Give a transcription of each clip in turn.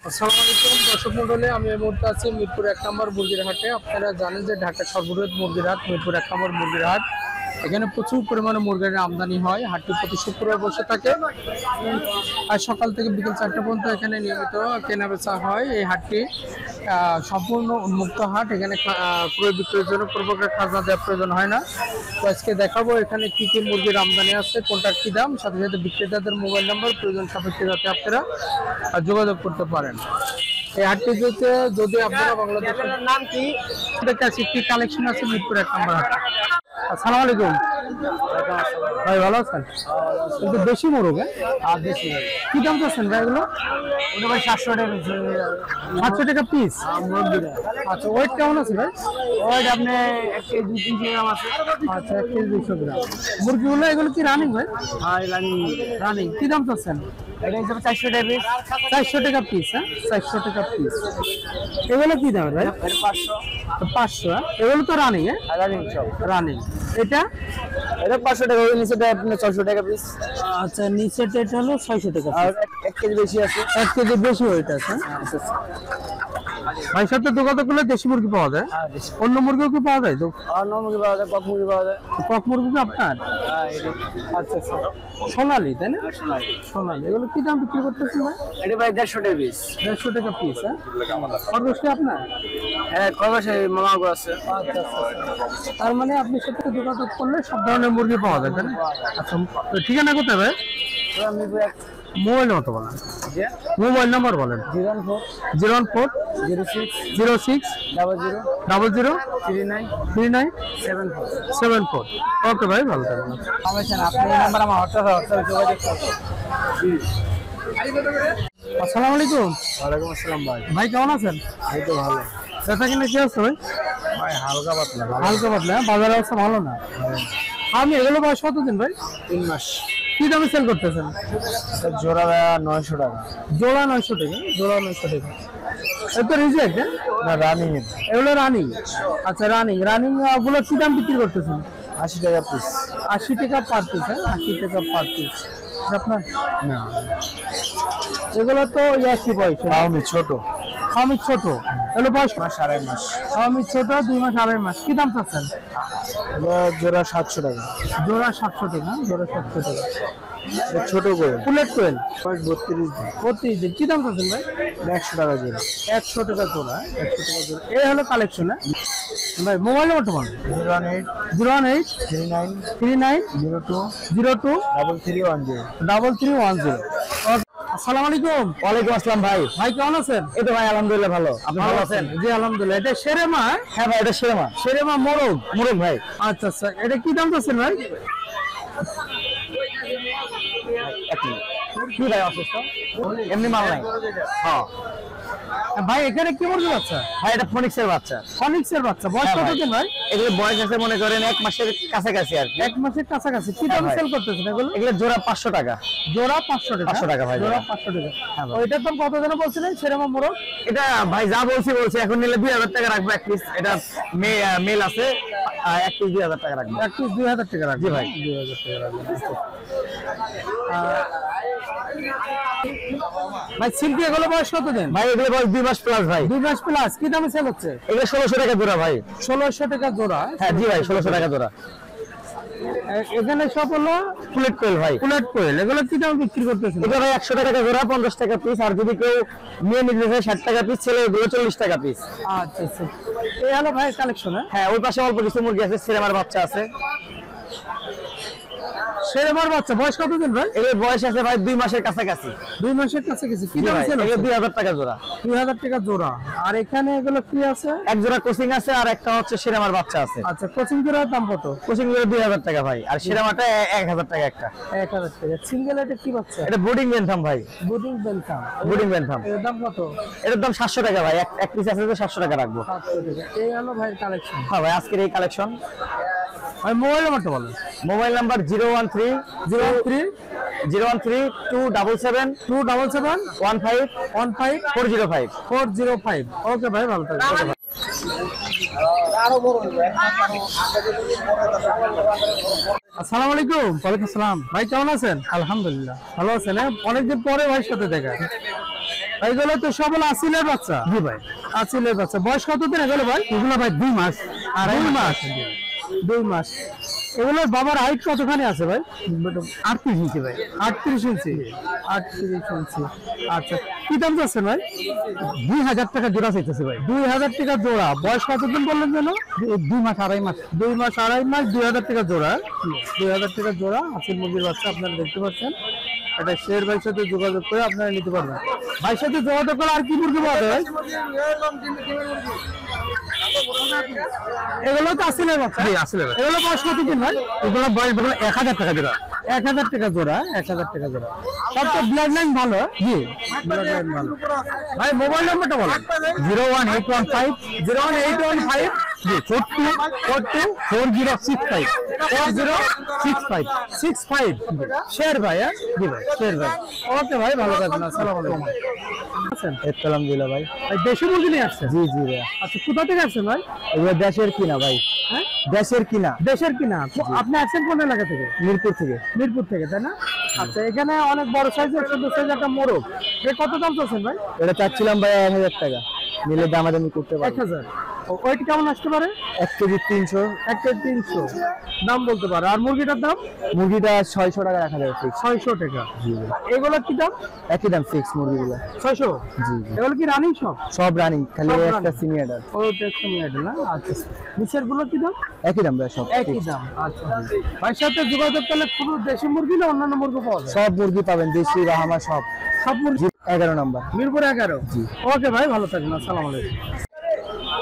আসসালামু আলাইকুম দর্শক মণ্ডলী, আমি এই মুহূর্তে আছি মিরপুর 1 নম্বর মুরগির হাটে। আপনারা জানেন যে ঢাকার সর্ববৃহৎ মুরগির হাট মিরপুর 1 নম্বর মুরগির হাট। এখানে প্রচুর পরিমাণে মুরগির আমদানি হয়। হাটটি প্রতি শুক্রবার বসে থাকে আর সকাল থেকে বিকেল 4টা পর্যন্ত এখানে নিয়মিত কেনাবেচা হয়। এই হাটটি সম্পূর্ণ উন্মুক্ত হাট। এখানে ক্রয় বিক্রয়ের জন্য কোনো প্রকার খাজনা দেওয়ার প্রয়োজন হয় না। তো আজকে দেখাবো এখানে কি কি মুরগির আমদানি আছে, কোনটার কি দাম, সাথে সাথে বিক্রেতাদের মোবাইল নাম্বার প্রয়োজন সাপেক্ষে যাতে আপনারা যোগাযোগ করতে পারেন। এই হাটটিতে যদি আপনারা বাংলাদেশের নাম কি কাছে কি কালেকশন আছে মিরপুর 1 নম্বর হাট। আসসালামু আলাইকুম ভাই, ভালো আছেন? কিন্তু বেশি মোরগ আর বেশি কি দাম চাচ্ছেন ভাই এগুলো? ওটা ভাই 700 টাকা, 700 টাকা পিস মুরগিটা। আচ্ছা, ওয়েট কেমন আছে ভাই? ওয়েট আপনি 1 কেজি 200 গ্রাম আছে। আচ্ছা, 1 কেজি 200 গ্রাম মুরগিগুলো। এগুলো কি রানিং ভাই? হ্যাঁ রানিং। কি দাম চাচ্ছেন? এটা হিসাবে 400 টাকা পিস। 400 টাকা পিস। হ্যাঁ, 400 টাকা পিস। এগুলো কি দাম ভাই? 500। এগুলো তো রানিং। রানিং সব রানিং। এটা 500 টাকা। ওই নিচেটা আপনার 600 টাকা পিস। আচ্ছা, নিচেটা এটা হলো 600 টাকা আর 1 কেজি বেশি আছে। 1 কেজি বেশি ওইটা আছে। ভাই সাথে যোগাযোগ করলে দেশি মুরগি পাওয়া যায়? অন্য মুরগিও কি পাওয়া যায়? তো অন্য মুরগি পাওয়া যায়, কক মুরগি পাওয়া যায়। কক মুরগি কি আপনার? আচ্ছা আচ্ছা, সোনালি তাই না? সোনালি। এগুলো কি দাম বিক্রি করতেছেন ভাই? এটা ভাই 150 টাকা পিস। 150 টাকা পিস। হ্যাঁ, খরগোশ কি আপনার? হ্যাঁ, খরগোশ মামা গো আছে। আচ্ছা আচ্ছা, তার মানে আপনি সাথে যোগাযোগ করলে সব ধরনের মুরগি পাওয়া যায় তাই না? আচ্ছা, তো ঠিকানা কোথায় ভাই? মোবাইল নাম্বার বলেন। মোবাইল নাম্বার বলেন। 014 06 00 39 74। ওকে ভাই, ভালো থাকবেন। আপনি এই নাম্বার আমার হোয়াটসঅ্যাপে যোগাযোগ করুন। আসসালামু আলাইকুম। ওয়ালাইকুম আসসালাম ভাই। ভাই কেমন আছেন? এই তো ভালো। ব্যথা কিনা কি আছে ভাই? ভাই হালকা পাতলা। হালকা পাতলা। বাজার অবস্থা ভালো না। আমি এগুলো বয়স কতদিন ভাই? 3 মাস। কি দামে সেল করতেছেন? জোড়া 900 টাকা। জোড়া 900 টাকা। জোড়া 900 টাকা। এটা রিজেক্ট না রানিং? এগুলো রানিং। আচ্ছা, রানিং গুলো কি দাম বিক্রি করতেছেন? 80 টাকা পিস। 80 টাকা পার পিস। হ্যাঁ, 80 টাকা পার পিস। আপনার না, এগুলো তো একই পয়সা। আমি ছোট। আমি ছোট। এগুলো বয়স 2.5 মাস। আমি ছোট 2 মাস 2.5 মাস। কি দাম চাচ্ছেন? জোড়া 700 টাকা। জোড়া 700 টাকা। জোড়া 700 টাকা। ছোট করে ফুলেট কোয়েল 32 দিন। কি দাম চাচ্ছেন ভাই? 100 টাকা জোড়া। 100 টাকা জোড়া। 100 টাকা জোড়া। এই হলো কালেকশন। ভাই মোবাইল নাম্বারটা বলুন। 018 39 02 3310। আসসালামু আলাইকুম। ওয়ালাইকুম আসসালাম ভাই। ভাই কেমন আছেন? এই তো ভাই আলহামদুলিল্লাহ ভালো। আপনি ভালো আছেন? জি আলহামদুলিল্লাহ। এটা শেরেমা? হ্যাঁ ভাই, এটা শেরেমা মোরগ ভাই। আচ্ছা আচ্ছা, এটা কি দাম চাচ্ছেন ভাই? কি ভাই অসুস্থ? এমনি মাল নাই। হ্যাঁ ভাই, এখানে কি মুরগি বাচ্চা? ভাই এটা ফনিক্সের বাচ্চা। ফনিক্সের বাচ্চা। বয়স কতদিন ভাই? এগুলো বয়স আছে মনে করেন 1 মাসের কাছাকাছি আর কি। 1 মাসের কাছাকাছি। কি দাম সেল করতেছেন এগুলো? এগুলো জোড়া 500 টাকা। জোড়া 500 টাকা। 500 টাকা ভাই। জোড়া 500 টাকা। হ্যাঁ, ওইটার দাম কত যেন বলছিলেন শেরেমা মোরগ? এটা ভাই যা বলছি এখন নিলে 2000 টাকা রাখবো এক পিস। এটা মেল আছে, এক পিস 2000 টাকা রাখবো। এক পিস 2000 টাকা রাখবো। জি ভাই, 2000 টাকা রাখবো। ভাই সিল্কি এগুলো বয়স কতদিন? ভাই এগুলো বয়স 2 মাস প্লাস ভাই। 2 মাস প্লাস। কি দামে সেল হচ্ছে? এগুলো 1600 টাকা জোড়া ভাই। 1600 টাকা জোড়া। হ্যাঁ জি ভাই, 1600 টাকা জোড়া। এখানে সব হলো ফুলেট কোয়েল ভাই। ফুলেট কোয়েল এগুলো কি দাম বিক্রি করতেছেন? এটা ভাই 100 টাকা জোড়া, 50 টাকা পিস। আর যদি কেউ নিয়ে নিতে চায় 60 টাকা পিস, ছেলে এগুলো 40 টাকা পিস। আচ্ছা আচ্ছা, এই হলো ভাই কালেকশন। হ্যাঁ, ওই পাশে অল্প কিছু মুরগি আছে, ছেলেমার বাচ্চা আছে। শেরেমার বাচ্চা বয়স কতদিন ভাই? এর বয়স আছে ভাই 2 মাসের কাছাকাছি। 2 মাসের কাছাকাছি। কি দাম আছে? এগুলো 2000 টাকা জোড়া। 2000 টাকা জোড়া। আর এখানে এগুলো কি আছে? এক জোড়া কোচিং আছে আর একটা হচ্ছে শেরেমার বাচ্চা আছে। আচ্ছা, কোচিং জোড়ার দাম কত? কোচিং জোড়া 2000 টাকা ভাই। আর শেরেমাটা 1000 টাকা একটা। 1000 টাকা। সিঙ্গেল এটা কি বাচ্চা? এটা ব্রুডিং বেনথাম ভাই। Brooding Bentham. এর দাম কত? এর দাম 700 টাকা ভাই। এক পিস আছে তো 700 টাকা রাখবো। 700 টাকা। এই হলো ভাই কালেকশন। হ্যাঁ ভাই, আজকের এই কালেকশন। ভাই মোবাইল নাম্বারটা বলেন। Mobile number 013 277 15 405। ওকে ভাই, ভালো থাকবেন। আসসালামু আলাইকুম। ওয়ালাইকুম আসসালাম। ভাই কেমন আছেন? আলহামদুলিল্লাহ ভালো আছেন। অনেকদিন পরে ভাইয়ের সাথে দেখা। এইগুলো তো সব হলো আসিলের বাচ্চা। জি ভাই। আসিলের বাচ্চা। বয়স কতদিন এগুলো ভাই? এগুলো ভাই 2 মাস। আর 2 মাস। 2 মাস। এগুলোর বাবার হাইট কতখানি আছে ভাই? 38 ইঞ্চি ভাই। 38 ইঞ্চি। 38 ইঞ্চি। আচ্ছা, কি দাম যাচ্ছে ভাই? 2000 টাকা জোড়া চাইতেছে ভাই। 2000 টাকা জোড়া। বয়স কতদিন বললেন যেন? 2 মাস আড়াই মাস। 2 মাস আড়াই মাস, 2000 টাকা জোড়া। 2000 টাকা জোড়া আসিল মুরগির বাচ্চা আপনারা দেখতে পাচ্ছেন। এটা শের ভাইয়ের সাথে যোগাযোগ করে আপনারা নিতে পারবেন। ভাইয়ের সাথে যোগাযোগ করে আর কি মুরগি পাওয়া যায়? এগুলো তো আসিলের বাচ্চা। জি আসলে ভাই। এগুলো বয়স কতদিন ভাই? এগুলো বয়স বলে 1000 টাকা জোড়া। 1000 টাকা জোড়া। 1000 টাকা জোড়া। সব তো ব্লাড লাইন ভালো। জি। ব্লাড লাইন ভালো। ভাই মোবাইল নাম্বারটা বলেন। 01815 01815 জি 42 4065 4065 65 শের ভাই। হ্যাঁ জি ভাই। শের ভাই। ওকে ভাই, ভালো থাকবেন। আসসালামু আলাইকুম। আছেন আলহামদুলিল্লাহ ভাই। ভাই দেশি মুরগি নিয়ে আসছেন? জি জি ভাই। আচ্ছা, কোথা থেকে আসছেন ভাই? এগুলো দেশের কিনা ভাই। হ্যাঁ দেশের কিনা। দেশের কিনা। আপনি আসছেন কোন এলাকা থেকে? মিরপুর থেকে। মিরপুর থেকে, তাই না? আচ্ছা, এখানে অনেক বড় সাইজের সুন্দর সাইজ একটা মোরগ। এ কত দাম চাচ্ছেন ভাই? এটা চাচ্ছিলাম ভাই 1000 টাকা। নিলে দামাদামি করতে পারবো। 1000। ওয়েট কেমন আসতে পারে? 1 কেজি 300। 1 কেজি 300 দাম বলতে পারে। আর মুরগিটার দাম? মুরগিটা 600 টাকা রাখা যাবে ফিক্স। 600 টাকা। জি। এগুলো কি দাম? একই দাম ফিক্স মুরগিগুলো। 600। জি। এগুলো কি রানিং সব? সব রানিং, খালি সব একটা running। সিনিয়র। ও টেকসম এটা না। আচ্ছা, নিচের গুলো কি দাম? একই দাম ভাই সব। একই দাম। আচ্ছা, ভাইয়ের সাথে যোগাযোগ করলে পুরো দেশি মুরগি না অন্যান্য মুরগি পাওয়া যায়? সব মুরগি পাবেন, দেশি রাহামা সব। সব মুরগি। জি 11 নম্বর। মিরপুর 11। জি। ওকে ভাই, ভালো থাকবেন। আসসালামু আলাইকুম।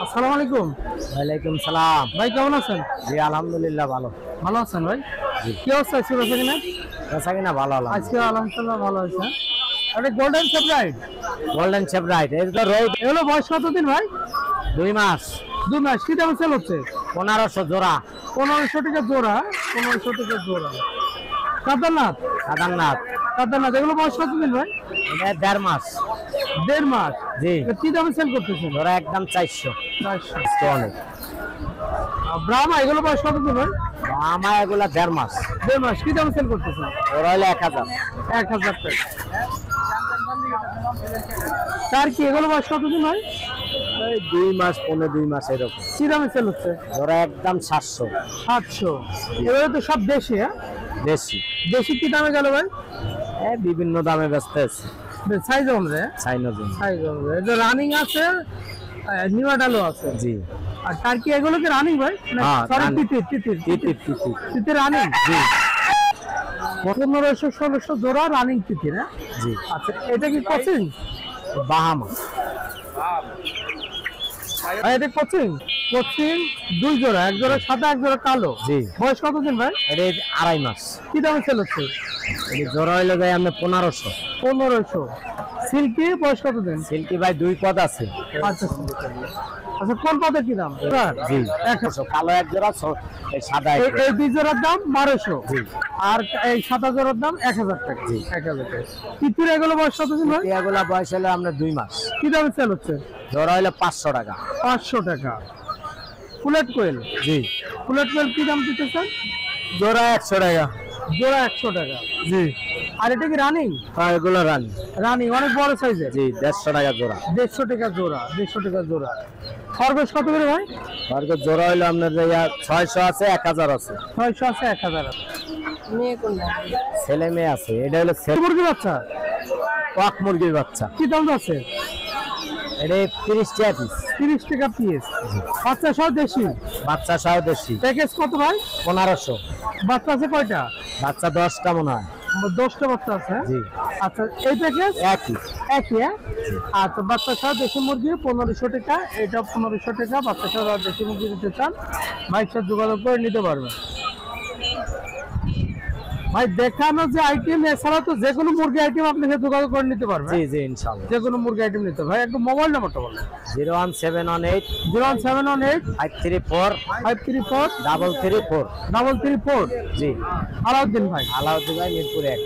আসসালামু আলাইকুম। ওয়ালাইকুম সালাম। ভাই কেমন আছেন? জি আলহামদুলিল্লাহ ভালো। ভালো আছেন ভাই? কি অবস্থা ছিল সেখানে? বেচা কিনা ভালো হলো। আজকে আলহামদুলিল্লাহ ভালো আছে। আরে golden separate. Golden shape right. এর তো রোদ। এগুলো বয়স কতদিন ভাই? 2 মাস। 2 মাস। কি দামে সেল হচ্ছে? 1500 জোড়া। 1500 টাকা জোড়া। 1500 টাকা জোড়া। কাদারনাথ। সাধারণত কাদারনাথ। এগুলো বয়স কতদিন ভাই? এটা 1.5 মাস। 1.5 মাস। জি। এটা কি দামে সেল করতেছেন? জোড়া একদম 400। 400। তো অনেক। ব্রাহ্মা এগুলো বয়স কতদিন ভাই? আমার এগুলা 1.5 মাস। 1.5 মাস। কি দামে সেল করতেছেন? ওরা হলো 1000। 1000 টাকা। তার কি এগুলো বয়স কতদিন ভাই? এই 2 মাস 15-2 মাস এরকম। কি দামে সেল হচ্ছে? জোড়া একদম 700। 700। এগুলো তো সব দেশি। হ্যাঁ দেশি। দেশি কি দামে গেল ভাই? এই বিভিন্ন দামে ব্যস্ত আছে। সাইজ অনুযায়ী। চাইনা। সাইজ অনুযায়ী। এটা রানিং আছে, নিউডালও আছে। জি। আর টার্কি এগুলো কি রানিং ভাই? হ্যাঁ, সরি, running। তিতির তিতির। তিতির রানিং। জি 1500-1600 জোড়া রানিং তিতির। হ্যাঁ জি। আচ্ছা, এটা কি কোচিং? বাহামা। এটা কোচিং। কোচিং 2 জোড়া, 1 জোড়া সাদা, 1 জোড়া কালো। জি। বয়স কতদিন ভাই? এটা 2.5 মাস। কি দামে সেল হচ্ছে? এটা জোড়া হইলো ভাই আমরা 1500। 1500। সিল্কি বয়স কতদিন? সিল্কি ভাই 2 পদ আছে। আচ্ছা আচ্ছা, কোন পদের কি দাম? জি 100। কালো 1 জোড়া, এই সাদা 1 জোড়া। এই 2 জোড়ার দাম 1200। জি। আর এই সাদা জোড়ার দাম 1000 টাকা। জি। 1000 টাকা। তিতির এগুলো বয়স কতদিন ভাই? এগুলা বয়স হলো আমরা 2 মাস। কি দামে সেল হচ্ছে? জোড়া হলো 500 টাকা। 500 টাকা। ফুলেট কোয়েল। জি। ফুলেট কোয়েল কি দাম দিতেছেন? জোড়া 100 টাকা। জোড়া 100 টাকা। জি। আর এটা কি রানিং? হ্যাঁ এগুলো রানি। রানিং অনেক বড় সাইজের। জি 150 টাকা জোড়া। 150 টাকা জোড়া। 150 টাকা জোড়া। খরগোশ কত করে ভাই? আর জোড়া হলো আপনার 600 আছে, 1000 আছে। 600 আছে, 1000 আছে। ছেলে মেয়ে আছে। এটা হলো মুরগি বাচ্চা। কক মুরগির বাচ্চা। কি দাম আছে? এটা 30 টাকা পিস। 30 টাকা পিস। বাচ্চা সহ দেশি। বাচ্চা সহ দেশি। প্যাকেজ কত ভাই? 1500। বাচ্চা আছে কয়টা? বাচ্চা 10টা মনে হয়। 10টা বাচ্চা আছে। জি। আচ্ছা, এই প্যাকেজ একই। একই। হ্যাঁ আচ্ছা, বাচ্চা সহ দেশি মুরগি 1500 টাকা। এটা 1500 টাকা। বাচ্চা সহ দেশি মুরগি নিতে চান ভাইয়ের সাথে যোগাযোগ করে নিতে পারবেন। ভাই দেখানো যে আইটেম, এছাড়া তো যে কোনো মুরগি আইটেম আপনি সাথে যোগাযোগ করে নিতে পারবেন। জি জি ইনশাআল্লাহ। যে কোনো মুরগি আইটেম নিতে। ভাই একটু মোবাইল নাম্বারটা বলেন। 01718 01718 534 534 334। 334। জি। আলাউদ্দিন ভাই। আলাউদ্দিন ভাই মিরপুর 1।